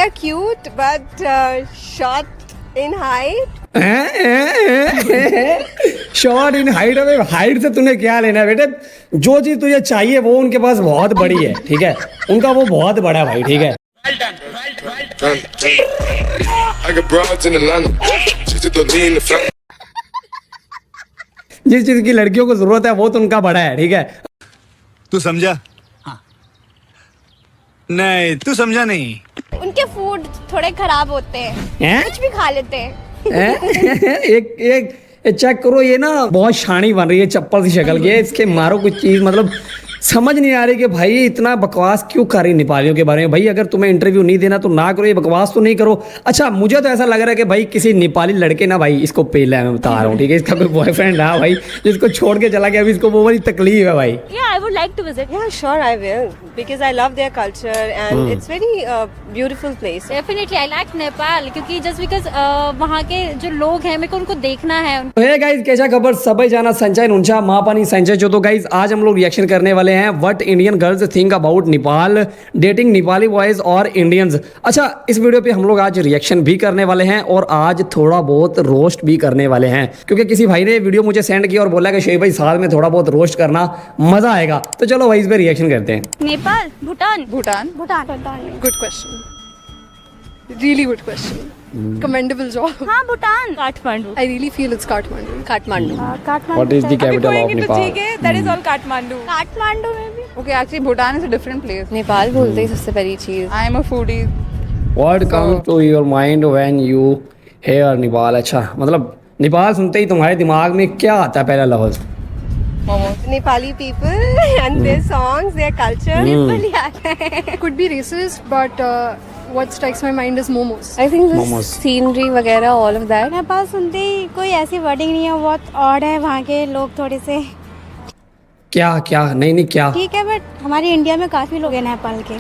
are cute but short in height. Short in height. अबे height से तूने क्या लेना है बेटे, जो चीज तुझे चाहिए वो उनके पास बहुत बड़ी है, ठीक है, उनका वो बहुत बड़ा है भाई, ठीक है। जिस चीज की लड़कियों को जरूरत है वो तो उनका बड़ा है, ठीक है। तू समझा? हाँ। नहीं तू समझा नहीं। उनके फूड थोड़े खराब होते हैं, कुछ भी खा लेते हैं। एक चेक करो, ये ना बहुत शानी बन रही है, चप्पल सी शक्ल की है, इसके मारो कुछ चीज, मतलब समझ नहीं आ रही कि भाई इतना बकवास क्यों कर रही नेपालियों के बारे में। भाई अगर तुम्हें इंटरव्यू नहीं देना तो ना करो, ये बकवास तो नहीं करो। अच्छा मुझे तो ऐसा लग रहा है कि भाई किसी नेपाली लड़के ना भाई इसको पेला है, मैं बता रहा हूँ, ठीक है, इसका कोई बॉयफ्रेंड है भाई जिसको छोड़ के चला गया, अभी इसको वो बड़ी तकलीफ है भाई। Yeah, I would like to visit. Yeah, sure I will because I love their culture and it's very beautiful place. Definitely I like Nepal क्योंकि just because वहाँ के जो लोग हैं मेरे को उनको देखना है। हे गाइस कैसा खबर सबै जाना संचय नुंचा मापानी संचय जो। तो गाइस आज हम लोग रिएक्शन करने वाले हैं what Indian girls think about Nepal, dating Nepali boys और इंडियंस। अच्छा इस वीडियो पे हम लोग आज रिएक्शन भी करने वाले हैं और आज थोड़ा बहुत रोस्ट भी करने वाले हैं, क्योंकि किसी भाई ने वीडियो मुझे सेंड किया और बोला कि शेख भाई साथ में थोड़ा बहुत रोस्ट करना मजा आएगा। तो चलो भाई इस पे रिएक्शन करते हैं। Nepal, Bhutan, Bhutan? Bhutan, Good question. Really good question. Commendable job. हाँ Bhutan, Kathmandu. I really feel it's Kathmandu. Kathmandu. What is the capital of Nepal? That is all Kathmandu. Kathmandu में भी Okay, actually Bhutan is a different place. Nepal बोलते ही सबसे पहली चीज। I am a foodie. What comes to your mind when you hear Nepal? अच्छा मतलब नेपाल सुनते ही तुम्हारे दिमाग में क्या आता है पहला लफ्ज? Momos. Nepali people and their songs, their culture. Nepali आता है। Could be racist, but what strikes my mind is momos. I think the Momos. scenery वगैरह all of that. नेपाल सुनते ही कोई ऐसी वर्डिंग नहीं है, बहुत ऑड है वहाँ के लोग थोड़े से। क्या क्या नहीं क्या ठीक है बट हमारे इंडिया में काफी लोग हैं नेपाल के।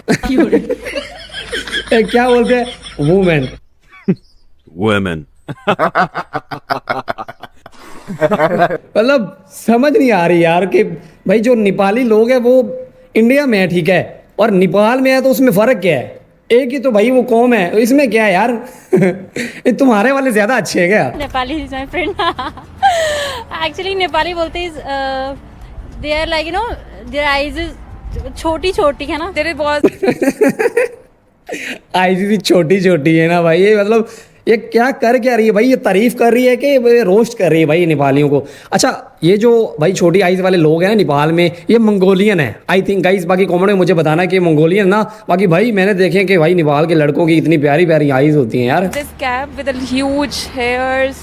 क्या बोलते हैं वुमेन? Women. मतलब समझ नहीं आ रही यार कि भाई जो नेपाली लोग हैं वो इंडिया में है, ठीक है, और नेपाल में है तो उसमें फर्क क्या है? एक ही तो भाई वो कौम है, इसमें क्या है यार? ये तुम्हारे वाले ज्यादा अच्छे हैं क्या? Nepali is my friend. Actually Nepali बोलते हैं they are like you know their eyes is छोटी छोटी है ना, There is बहुत आईसीसी छोटी छोटी है ना भाई, ये मतलब ये क्या कर क्या रही है भाई? ये तारीफ कर रही है कि रोस्ट कर रही है भाई नेपालियों को? अच्छा ये जो भाई छोटी आइज वाले लोग हैं ना नेपाल में, ये मंगोलियन है आई थिंक गाइस, बाकी कमेंट में मुझे बताना कि मंगोलियन ना। बाकी भाई मैंने देखे कि भाई नेपाल के लड़कों की इतनी प्यारी प्यारी आइज होती हैं यार। this cap with a huge hairs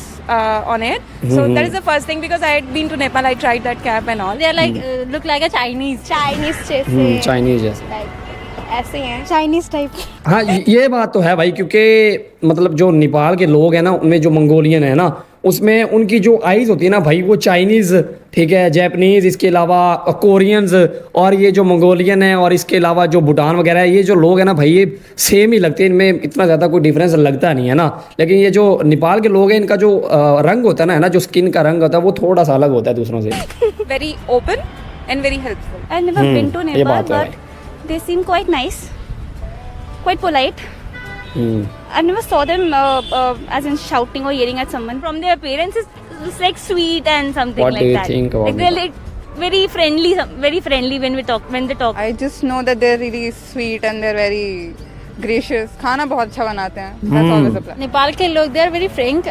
on it. So that is the first thing because I had been to Nepal. I tried that cap and all. They are like look like a Chinese जैसे Chinese जैसे like, ऐसे हैं। Chinese type. हाँ ये बात तो है भाई, क्योंकि मतलब जो नेपाल के लोग हैं ना उनमें जो मंगोलियन है ना उसमें उनकी जो आइज होती है ना भाई वो चाइनीज़, ठीक है, जापानीज़, इसके अलावा कोरियंस, और ये जो मंगोलियन है और इसके अलावा जो भूटान वगैरह है, ये जो लोग हैं ना भाई ये सेम ही लगते हैं, इनमें इतना ज़्यादा कोई डिफरेंस लगता नहीं है ना। लेकिन ये जो नेपाल के लोग हैं इनका जो रंग होता है ना जो स्किन का रंग होता है वो थोड़ा सा अलग होता है दूसरों से। Very open and very helpful. I never been to ये नेपाल बात है but they seem quite nice, quite polite. Hmm. I never saw them as in shouting or yelling at someone. From their appearance, it's like sweet and something What like do you that. think about like they're like very friendly when they talk. I just know that they're really sweet and they're very gracious. खाना बहुत अच्छा बनाते हैं. That's always a plus. Nepal के लोग they are very frank.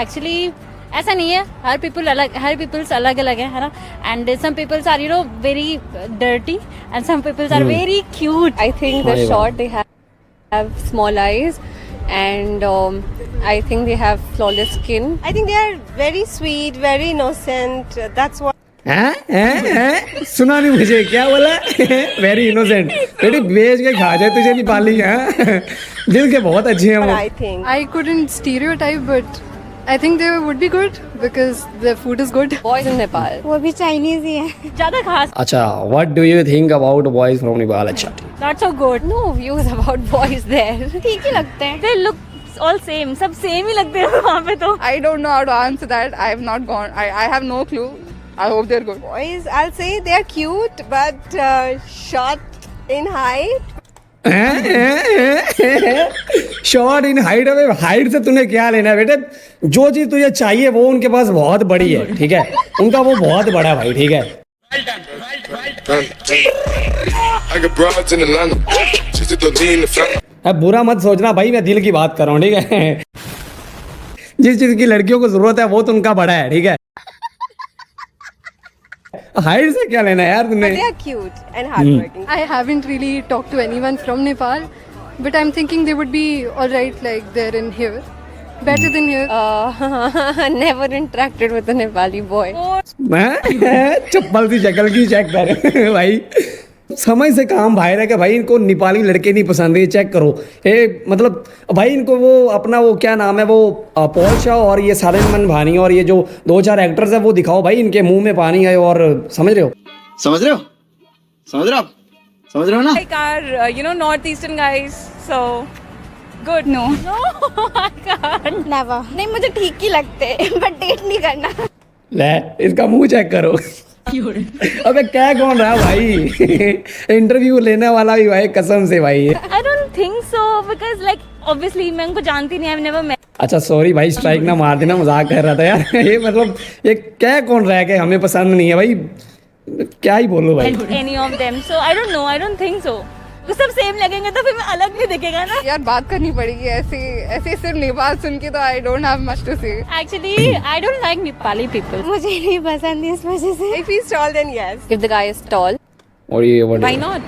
Actually, ऐसा नहीं है. हर peoples अलग अलग है ना. And some peoples are very dirty and some peoples are very cute. I think they're Funny short. They have small eyes and I think they have flawless skin. I think they are very sweet, very innocent. That's what. हैं? सुना नहीं मुझे, क्या बोला? Very innocent. बेटी बेच के खा जाए तुझे नेपाली हैं? दिल के बहुत अच्छे हैं वो। I think. I couldn't stereotype, but I think they would be good because their food is good. Boys in Nepal. वो भी चाइनीज ही है. ज्यादा खास. अच्छा what do you think about boys from Nepal? अच्छा Not so good. No views about boys there. ठीक ही लगते हैं. They look all same. सब same ही लगते हैं वहाँ पे तो. I don't know how to answer that. I have not gone. I have no clue. I hope they're good. Boys, I'll say they're cute but short in height. Short in height, अबे height से तूने क्या लेना है बेटे? जो चीज तुझे चाहिए वो उनके पास बहुत बड़ी है, ठीक है, उनका वो बहुत बड़ा है भाई, ठीक है। I got broads in Atlanta. Just to lean in the front. अब बुरा मत सोचना भाई, मैं दिल की बात कर रहा हूँ, ठीक है। जिस चीज की लड़कियों को जरूरत है वो तो उनका बड़ा है, ठीक है। हाइट से क्या लेना है यार तुमने? They are cute and hardworking. I haven't really talked to anyone from Nepal, but I'm thinking they would be alright like they're in here. Better than here. Never interacted with a Nepali boy. चप्पल की शक्ल की check कर भाई, समझ से काम बाहर है कि भाई इनको नेपाली लड़के नहीं पसंद है, चेक करो ये, मतलब भाई इनको वो अपना वो क्या नाम है वो पॉल शाह और ये सालिमन भानी और ये जो 2-4 एक्टर्स है वो दिखाओ भाई, इनके मुंह में पानी है, और समझ रहे हो? समझ रहे हो आप? समझ रहे हो ना? Like our, northeastern guys. So good. No. Never नहीं, मुझे ठीक ही लगते बट डेट नहीं करना। ले इसका मुंह चेक करो। अबे क्या कौन रहा भाई? इंटरव्यू लेने वाला भी भाई, कसम से भाई। I don't think so because like obviously मैं उनको जानती नहीं, I've never met अच्छा सॉरी भाई, स्ट्राइक ना मार देना, मजाक कर रहा था यार। ये मतलब ये क्या कौन रहा है कि हमें पसंद नहीं है भाई, क्या ही बोलूं भाई। any of them, so I don't know, I don't think so. तो सब सेम लगेंगे तो फिर मैं अलग नहीं दिखेगा ना। यार बात करनी पड़ेगी, ऐसे सिर्फ नेपाल सुन के तो I don't have much to say. Actually, I don't like Nepali people. मुझे नहीं पसंद इस वजह से। If he's tall, then yes. If the guy is tall, और ये Why not?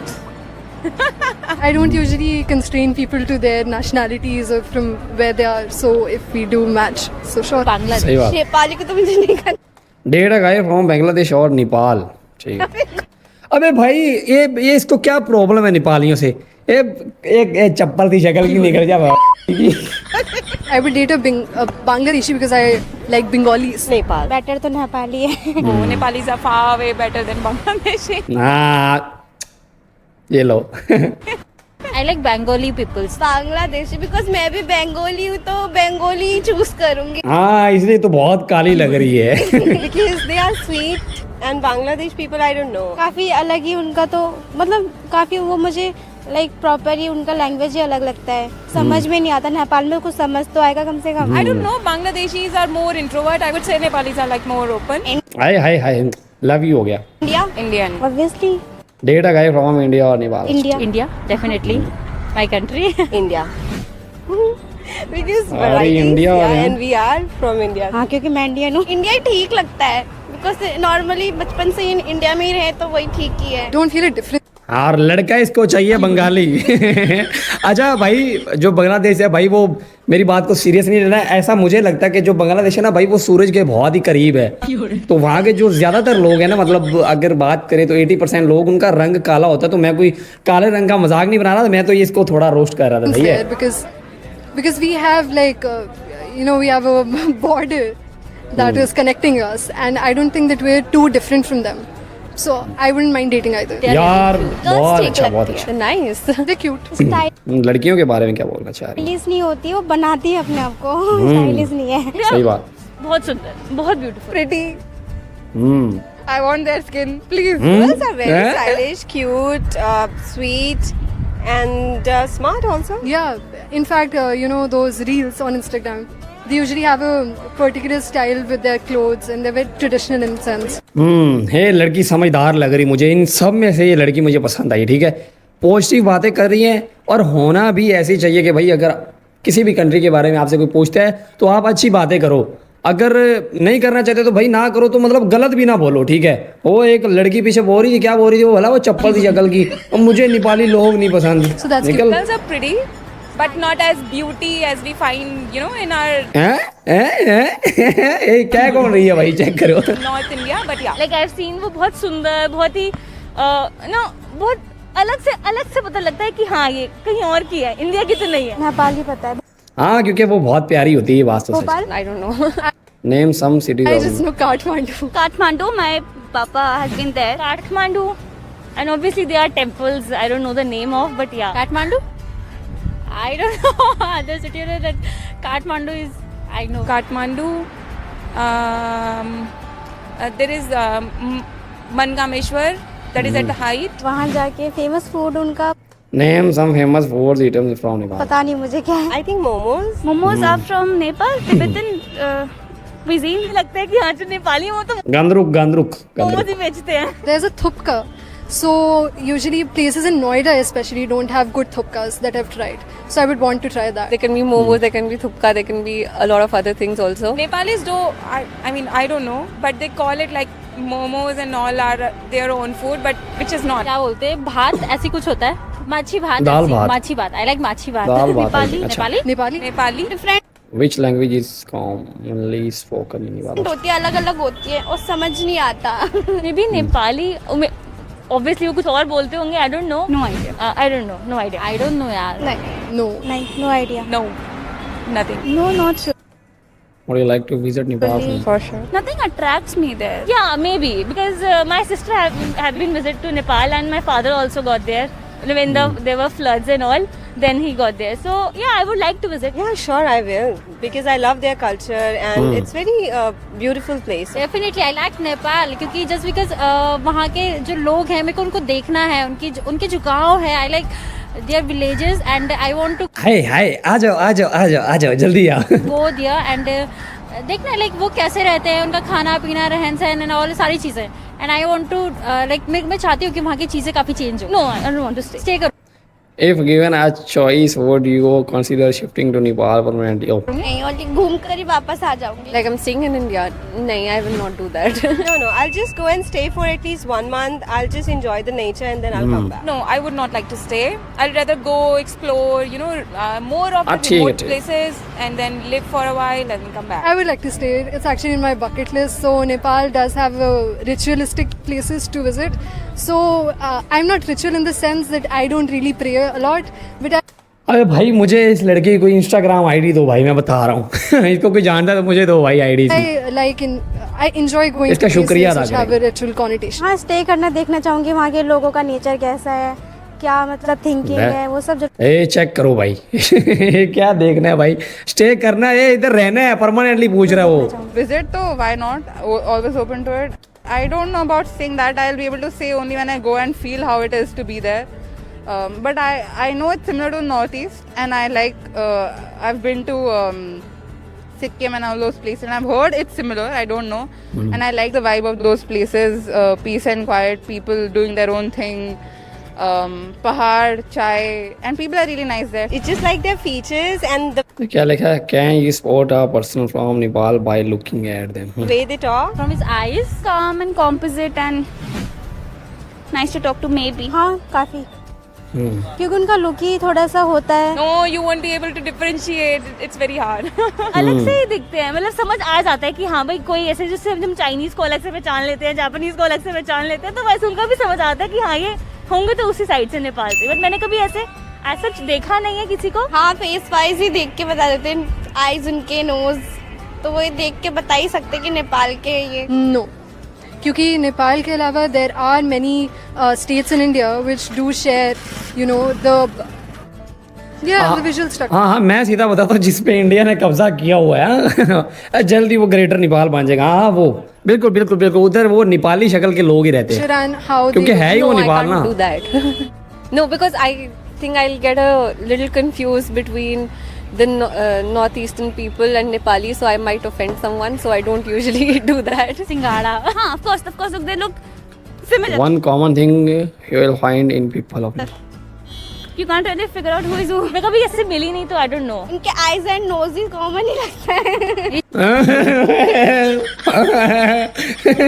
I don't usually constrain people to their nationalities or from where they are. So if we do match, so sure. Bangladesh. सही बात। नेपाली को तो मुझे नहीं करना। Date a guy from Bangladesh और नेपाल, ठीक है। अबे भाई ये इसको क्या प्रॉब्लम है नेपालियों से? एक चप्पल की शक्ल की निकल जा भाई। I would date a Bangladeshi because I like Bengalis. Nepal. Better तो नेपाली है। Oh, Nepalis are far way better than Bangladeshi. हाँ ये लो। I like Bengali people. Bangladeshi because मैं भी बंगाली हूँ तो बंगाली चूज करूंगी। हाँ इसलिए तो बहुत काली लग रही है। Because they are sweet and Bangladesh people, I don't know. काफी अलग ही उनका तो मतलब काफी वो मुझे लाइक प्रॉपर ही उनका लैंग्वेज ही अलग लगता है, समझ में नहीं आता। नेपाल में कुछ समझ तो आएगा कम से कम। I don't know. Bangladeshis are more introvert. I would say Nepalis are like more open. Hi love you हो गया। India Indian. Obviously date a guy from India और Nepal. India India, definitely. My country. India. Because अरे varieties, India और yeah, and we are from India. हाँ क्योंकि मैं Indian हूँ। India ही ठीक लगता है बिकॉज नॉर्मली बचपन से ही इंडिया में ही रहे तो वही ठीक ही है। Don't feel a difference. और लड़का इसको चाहिए बंगाली। अच्छा भाई जो बांग्लादेश है भाई, वो मेरी बात को सीरियस नहीं लेना है। ऐसा मुझे लगता है कि जो बांग्लादेश है ना भाई, वो सूरज के बहुत ही करीब है। तो वहाँ के जो ज्यादातर लोग हैं ना, मतलब अगर बात करें तो 80% लोग, उनका रंग काला होता है। तो मैं कोई काले रंग का मजाक नहीं बना रहा था, मैं तो ये इसको थोड़ा रोस्ट कर रहा था। सही है, because we have like we have a border that is connecting us, and I don't think that we're too different from them. So I wouldn't mind dating either. यार बहुत अच्छा, बहुत अच्छा। Nice. They're cute. लड़कियों के बारे में क्या बोलना चाह रही स्टाइलिश नहीं होती, वो बनाती है अपने आप को, स्टाइलिश नहीं है। है? सही बात। बहुत सुंदर, बहुत beautiful. Pretty. I want their skin, please. Girls are very Eh? stylish, cute, sweet, and smart also. Yeah, in fact, those reels on Instagram, they usually have a particular style with their clothes, and they're very traditional in a sense. है लड़की समझदार लग रही मुझे। इन सब में से ये लड़की मुझे पसंद आई, ठीक है। पॉजिटिव बातें कर रही हैं और होना भी ऐसी चाहिए कि भाई अगर किसी भी कंट्री के बारे में आपसे कोई पूछता है तो आप अच्छी बातें करो। अगर नहीं करना चाहते तो भाई ना करो, तो मतलब गलत भी ना बोलो, ठीक है। वो एक लड़की पीछे बोल रही थी, क्या बोल रही थी वो भला? वो चप्पल की शक्ल की, और मुझे नेपाली लोग नहीं पसंद। So that's निकल। Girls are pretty, but not as beauty as we find, in our हैं? क्या कौन रही है भाई, चेक करो। North India. But yeah. Like I've seen, वो बहुत सुंदर, बहुत ही बहुत अलग से पता लगता है कि हाँ ये कहीं और की है, इंडिया की तो नहीं है। नेपाली पता है। हाँ क्योंकि वो बहुत प्यारी होती है, ये बात तो सच। I don't know. Name some cities I just know Kathmandu. Kathmandu, my papa has been there. Kathmandu, and obviously there are temples. I don't know the name of, but yeah. Kathmandu? I don't know other city that Kathmandu is. I know. Kathmandu. There is Mangameshwar. That is at the height. वहाँ जाके famous food उनका Name some famous foods eaten from Nepal. पता नहीं मुझे क्या है. I think momos. Momos are from Nepal, Tibetan cuisine. लगता है कि हाँ जो नेपाली वो तो गंदरुक मोमोज ही बेचते हैं. There's a thupka. So usually places in Noida especially don't have good thupkas that I've tried. So I would want to try that. There can be momos, there can be thupka, there can be a lot of other things also. Nepalese do, I mean, I don't know, but they call it like momos and all are their own food, but which is not. क्या बोलते हैं भात ऐसी कुछ होता है माछी भात दाल ऐसी, भात। माछी भात आई लाइक माछी भात दाल भात, नेपाली अच्छा। Nepali Nepali. Nepali. Which language is commonly spoken in Nepal? होती है अलग अलग होती है और समझ नहीं आता. मे बी नेपाली ऑब्वियसली वो कुछ और बोलते होंगे I don't know no idea I don't know no idea I don't know यार No. नहीं, no idea. No, nothing. No, not sure. Would you like to visit Nepal? For sure. Nothing attracts me there. yeah maybe because my sister have been visit to Nepal and my father also got there when there were floods and all then he got there so yeah I would like to visit Yeah, sure, I will. Because I love their culture and it's very beautiful place. Definitely I like Nepal क्योंकि just because वहाँ के जो लोग हैं मेरे को उनको देखना है उनके जो गाँव है I like their villages and I want to हाय आ जाओ जल्दी आओ. गो देयर एंड देखना लाइक वो कैसे रहते हैं उनका खाना पीना रहन सहन एंड ऑल सारी चीजें and I want to like मैं चाहती हूँ कि वहाँ की चीजें काफी चेंज हो no I don't want to stay करो If given a choice, would you consider shifting to Nepal permanently? Oh. नहीं और घूम कर ही वापस आ जाऊंगी. Like I'm staying in India. No, I will not do that. No, I'll just go and stay for at least 1 month. I'll just enjoy the nature and then I'll come back. No, I would not like to stay. I'd rather go explore, you know, more of the ठीक है, remote ठीक है. places and then live for a while and then come back. I would like to stay. It's actually in my bucket list. So Nepal does have ritualistic places to visit. So I'm not ritual in the sense that I don't really pray a lot, but अरे भाई मुझे इस लड़के की कोई Instagram ID दो भाई मैं बता रहा हूँ. इसको कोई जानता है तो मुझे दो भाई आईडी. I enjoy going इसका to शुक्रिया places अदा which have a ritual connotation. हाँ स्टे करना देखना चाहूंगी वहाँ के लोगों का नेचर कैसा है क्या मतलब थिंकिंग मैं- है वो सब जो ए चेक करो भाई. क्या देखना है भाई. स्टे करना है इधर रहना है परमानेंटली पूछ रहा है वो. Visit though, why not? Always open to it. I don't know about saying that. I'll be able to say only when I go and feel how it is to be there. But I know it's similar to Northeast, and I like. I've been to Sikkim and all those places, and I've heard it's similar. I don't know, and I like the vibe of those places. Peace and quiet, people doing their own thing. Pahad, chai, and people are really nice there. It's just like their features and the क्या लिखा है? Can you spot a person from Nepal by looking at them? way they talk. from his eyes Calm and composite and nice to talk to maybe. हाँ काफी क्योंकि उनका look ही थोड़ा सा होता है. No, you won't be able to differentiate. It's very hard. अलग से ही दिखते हैं मतलब समझ आ जाता है कि हाँ भाई कोई ऐसे जिससे हम चाइनीज को अलग से पहचान लेते हैं जापानीज को अलग से पहचान लेते हैं तो वैसे उनका भी समझ आता है कि हाँ ये होंगे तो उसी साइड से नेपाल से बट मैंने कभी ऐसे सच देखा नहीं है किसी को. हाँ फेस वाइज ही देख के बता देते हैं आईज उनके नोज तो वो देख के बता ही सकते कि नेपाल के ये. No. क्योंकि नेपाल के अलावा there are many states in India which do share, you know, the visual structure. हाँ मैं सीधा बताता हूँ जिस पे इंडिया ने कब्जा किया हुआ है जल्दी वो ग्रेटर नेपाल बन जाएगा. हाँ वो बिल्कुल उधर वो नेपाली शक्ल के लोग ही रहते हैं And how क्योंकि they है ही वो No, I नेपाल ना. can't do that. No, because I think I'll get a little confused between the northeastern people and Nepali, so I might offend someone. So I don't usually do that. सिंगाड़ा हाँ of course they look similar. One common thing you will find in people of You can't really figure out who is who. मैं कभी ऐसे मिली नहीं तो I don't know. उनके eyes and nose ही common ही लगता है.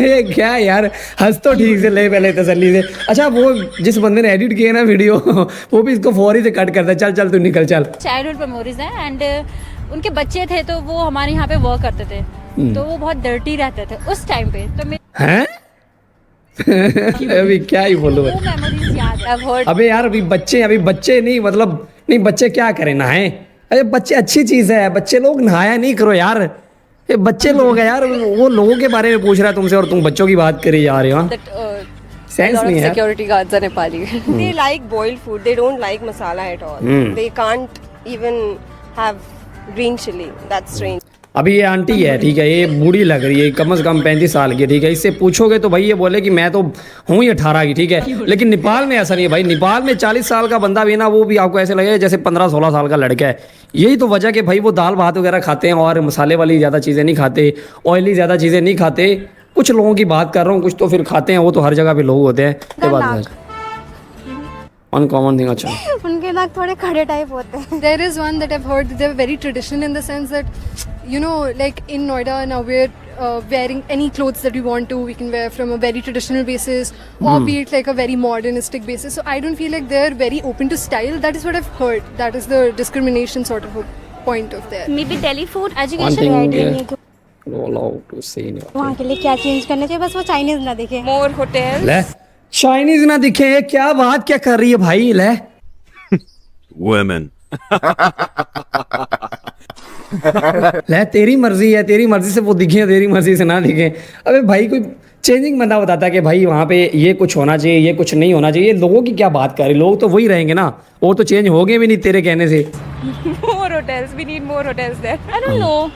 ये क्या यार हंस तो ठीक से ले पहले तसल्ली से. अच्छा वो जिस बंदे ने एडिट किया ना वीडियो वो भी इसको फौरी से कट करता है. चल तू निकल चल. चाइल्डहुड मेमोरीज हैं एंड उनके बच्चे थे तो वो हमारे यहाँ पे वर्क करते थे तो वो बहुत डर्टी रहते थे उस टाइम पे तो मैं हैं अभी क्या ही बोलूं मैं. वो मेमोरीज याद है. I've heard. अबे यार अभी बच्चे नहीं मतलब नहीं बच्चे क्या करें नहाए. अरे बच्चे अच्छी चीज है बच्चे लोग नहाया नहीं करो यार. ये बच्चे लोग हैं यार वो लोगों के बारे में पूछ रहा है तुमसे और तुम बच्चों की बात करी जा रहे हो. That a सेंस lot नहीं of है. security guards are Nepali. They like boiled food. They don't like masala at all. They can't even have green chili. That's strange. अभी ये आंटी है, ठीक है, ये बूढ़ी लग रही है, कम से कम 35 साल की, ठीक है। इससे पूछोगे तो भाई ये बोले कि मैं तो हूँ ही 18 की, ठीक है। लेकिन नेपाल में ऐसा नहीं है भाई। नेपाल में 40 साल का बंदा भी ना, वो भी आपको ऐसे लगेगा जैसे 15-16 साल का लड़का है। यही तो वजह कि भाई वो दाल भात वगैरह खाते हैं और मसाले वाली ज़्यादा चीज़ें नहीं खाते, ऑयली ज़्यादा चीज़ें नहीं खाते। कुछ लोगों की बात कर रहा हूँ, कुछ तो फिर खाते हैं, वो तो हर जगह पे लोग होते हैं। ये बात है अनकॉमन थिंग। अच्छा, उनके नाक थोड़े खड़े टाइप होते हैं. There is one that I've heard, they're very traditional in the sense that, you know, like in Noida now we're wearing any clothes that we want to, we can wear from a very traditional basis or be it like a very modernistic basis. So I don't feel like they're very open to style. That is what I've heard. That is the discrimination sort of a point of there. Maybe Delhi food, one education. thing I don't need to. allowed to say no. वहाँ के लिए क्या change करना चाहिए, बस वो Chinese ना दिखे. More hotels. ले चाइनीज ना दिखे, क्या बात क्या कर रही है भाई। ले Women. ले तेरी मर्जी है, तेरी मर्जी से वो दिखे, तेरी मर्जी से ना दिखे। अबे भाई कोई चेंजिंग बंदा बताता है कि भाई वहाँ पे ये कुछ होना चाहिए, ये कुछ नहीं होना चाहिए। लोगों की क्या बात कर रहे, लोग तो वही रहेंगे ना, वो तो चेंज हो गए भी नहीं तेरे कहने से। More hotels. We need more hotels there. I don't know.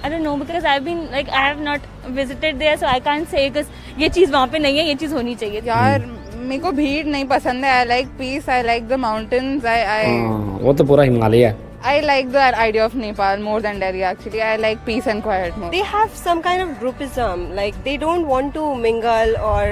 I don't know because I've been like I have not visited there, so I can't say because ये चीज़ वहाँ पे नहीं है, ये चीज़ होनी चाहिए. यार मेरे को भीड़ नहीं पसंद है. I like peace. I like the mountains. वो तो पूरा हिमालय है। I like the idea of Nepal more than Delhi actually. I like peace and quiet more. They have some kind of groupism, like they don't want to mingle or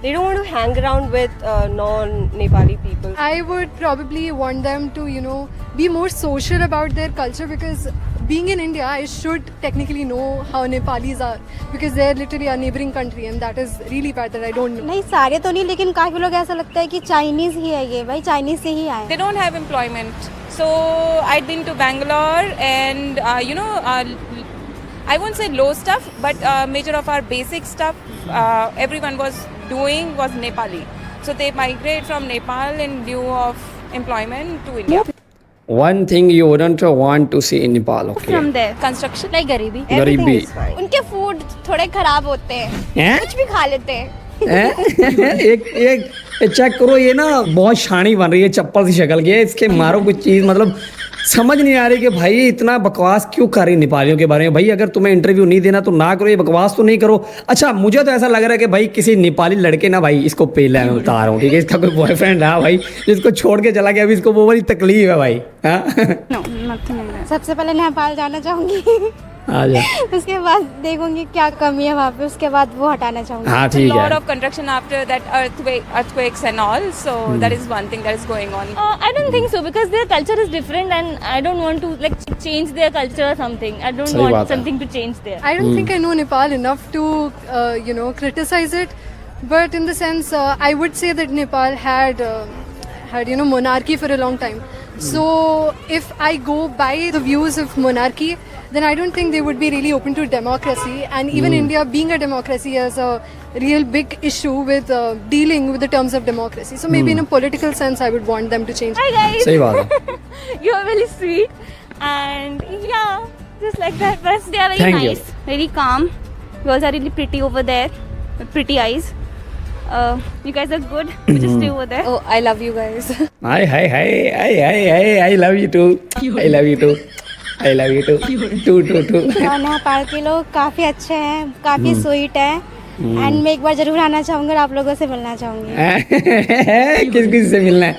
they don't want to hang around with non-Nepali people. I would probably want them to, you know, be more social about their culture because being in India, I should technically know how Nepalis are because they're literally a neighboring country and that is really bad that I don't know. नहीं सारे तो नहीं, लेकिन काफी लोग ऐसा लगता है कि चाइनीज ही है ये, भाई चाइनीज से ही आए. They don't have employment. So I'd been to Bangalore and you know, I won't say low stuff, but major of our basic stuff everyone was doing was Nepali. So they migrate from Nepal in lieu of employment to India. One thing you wouldn't want to see in Nepal, okay? From there, Construction. like गरीबी. गरीबी। उनके food थोड़े खराब होते हैं, हैं? कुछ भी खा लेते हैं. एक चेक करो, ये ना बहुत शानी बन रही है, चप्पल सी शक्ल की है, इसके मारो कुछ चीज़, मतलब समझ नहीं आ रही कि भाई इतना बकवास क्यों कर रही नेपालियों के बारे में। भाई अगर तुम्हें इंटरव्यू नहीं देना तो ना करो, ये बकवास तो नहीं करो। अच्छा मुझे तो ऐसा लग रहा है कि भाई किसी नेपाली लड़के ना, भाई इसको पहले मैं बता रहा हूँ, ठीक है, इसका कोई बॉयफ्रेंड है भाई जिसको छोड़ के चला गया, अभी इसको वो बड़ी तकलीफ है भाई। हाँ सबसे पहले नेपाल जाना चाहूंगी, आ जा। उसके बाद देखूंगी क्या कमी है वहाँ पे, उसके बाद वो हटाना चाहूंगी. हाँ A ठीक lot है। of construction after that earthquakes and all. So that is one thing that is going on. I don't think so because their culture is different and I don't want to like change their culture or something. I don't सही बात want है। something to change there. I don't think I know Nepal enough to, you know, criticize it. But in the sense, I would say that Nepal had, you know, monarchy for a long time. So if I go by the views of monarchy, then I don't think they would be really open to democracy. And even India being a democracy has a real big issue with dealing with the terms of democracy. So maybe in a political sense, I would want them to change. Hi guys. सही बात है। You are very sweet and yeah, just like that. But they are very Thank you. nice, very calm. You guys are really pretty over there, with pretty eyes. You guys are good. You just stay over there. Oh, I love you guys. Hi hi hi hi hi hi, I love you too, I love you too, I love you too, too. और नेपाल के लोग काफी अच्छे हैं, काफी sweet है, and मैं एक बार जरूर आना चाहूंगी और आप लोगों से मिलना चाहूंगी. किस किस से मिलना है?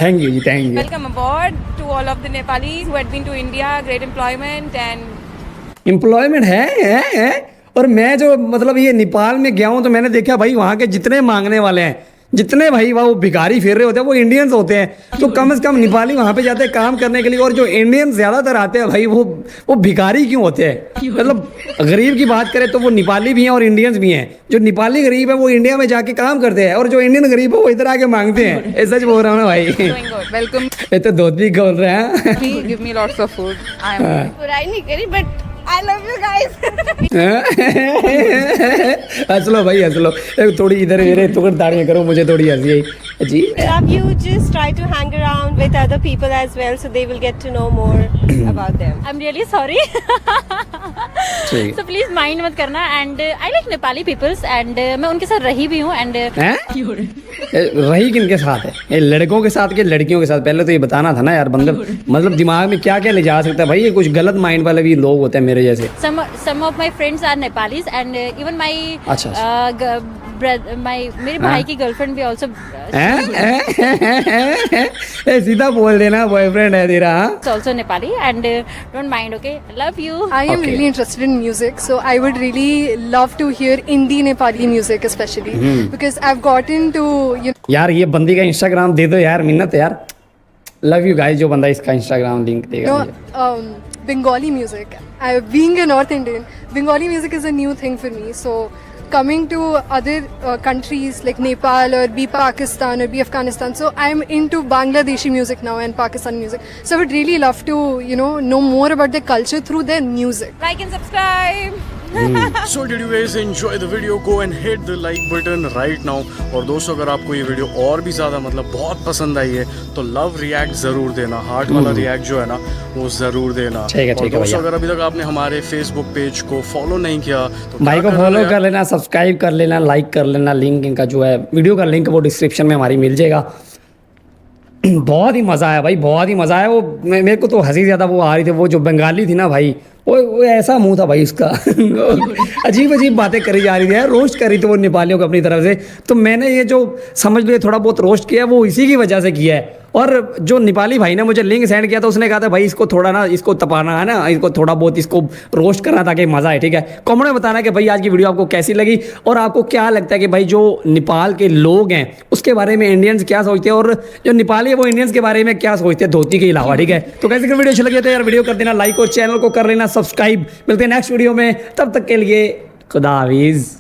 थैंक यू जी, thank you. Welcome aboard to all of the Nepalis who had been to India. Great employment and employment है। और मैं जो मतलब ये नेपाल में गया हूँ तो मैंने देखा भाई वहाँ के जितने मांगने वाले हैं, जितने भाई वो भिखारी फिर रहे होते हैं, वो इंडियंस होते हैं। तो कम से कम नेपाली वहाँ पे जाते हैं काम करने के लिए, और जो इंडियंस ज़्यादातर आते हैं भाई वो भिखारी क्यों होते हैं? मतलब गरीब की बात करें तो वो नेपाली भी हैं और इंडियंस भी हैं। जो नेपाली गरीब है वो इंडिया में जाके काम करते हैं, और जो इंडियन गरीब है वो इधर आके मांगते हैं। ऐसा सच बोल रहा हूँ ना भाई? doing good. Welcome. ये तो धोती खोल रहे हैं। Give me lots of food. I am. बुराई नहीं करी, but I love you guys. हंस लो भाई, हंस लो। थोड़ी इधर मेरे टुकड़ ताड़ियाँ करो, मुझे थोड़ी हंसी आई। जी Love you. Just try to hang around with other people as well, so they will get to know more about them. I'm really sorry. ठीक So please mind मत करना. And I like Nepali peoples and मैं उनके साथ रही भी हूँ and हैं? रही किन के साथ है? ये लड़कों के साथ के लड़कियों के साथ? पहले तो ये बताना था ना यार बंदे, मतलब दिमाग में क्या क्या ले जा सकता है भाई, ये कुछ गलत माइंड वाले भी लोग होते हैं मेरे जैसे। some of my friends are Nepalis and even my अच्छा, मेरे भाई की गर्लफ्रेंड भी also ए, सीधा बोल देना बॉयफ्रेंड है तेरा। हाँ? also Nepali and don't mind, okay? Love you. I am Okay. really interested in music, so I would really love to hear Indie Nepali music especially because I've gotten to यार ये बंदी का Instagram दे दो यार, मिन्नत यार। Love you guys, जो बंदा इसका इंस्टाग्राम लिंक देगा मुझे। Bengali music. Being a North Indian, Bengali music is a new thing for me. So coming to other countries like Nepal or be Pakistan or be Afghanistan, so I'm into Bangladeshi music now and Pakistani music. So I would really love to know more about their culture through their music. Like and subscribe. So did you guys enjoy the video? Go and hit the like button right now. और दोस्तों अगर आपको ये video और भी ज़्यादा मतलब बहुत पसंद आई है तो लव रिएक्ट ज़रूर देना, हार्ट वाला रिएक्ट जो है ना वो ज़रूर देना। ठीक है और दोस्तों भैया। अगर अभी तक आपने हमारे फेसबुक पेज को फॉलो नहीं किया तो भाई क्या को करना फॉलो यार? कर लेना, सब्सक्राइब कर लेना, लाइक कर लेना। लिंक इनका जो है वीडियो का लिंक वो डिस्क्रिप्शन में हमारी मिल जाएगा। बहुत ही मज़ा आया भाई, बहुत ही मज़ा आया। वो मेरे को तो हंसी ज़्यादा वो आ रही थी, वो जो बंगाली थी ना भाई, वो ऐसा मुंह था भाई उसका अजीब अजीब बातें करी जा रही थी यार, रोस्ट करी थी वो नेपालियों को अपनी तरफ से। तो मैंने ये जो समझ लो थोड़ा बहुत रोस्ट किया वो इसी की वजह से किया है। और जो नेपाली भाई ने मुझे लिंक सेंड किया था उसने कहा था भाई इसको थोड़ा ना, इसको तपाना है ना, इसको थोड़ा बहुत इसको रोस्ट करना ताकि मज़ा आए। ठीक है, कमेंट में बताना कि भाई आज की वीडियो आपको कैसी लगी और आपको क्या लगता है कि भाई जो नेपाल के लोग हैं उसके बारे में इंडियंस क्या सोचते हैं और जो नेपाली है वो इंडियंस के बारे में क्या सोचते हैं धोती के अलावा। ठीक है, तो कैसे वीडियो अच्छी लगी तो यार वीडियो कर देना लाइक और चैनल को कर लेना सब्सक्राइब। मिलते हैं नेक्स्ट वीडियो में, तब तक के लिए खुदा हाफिज़।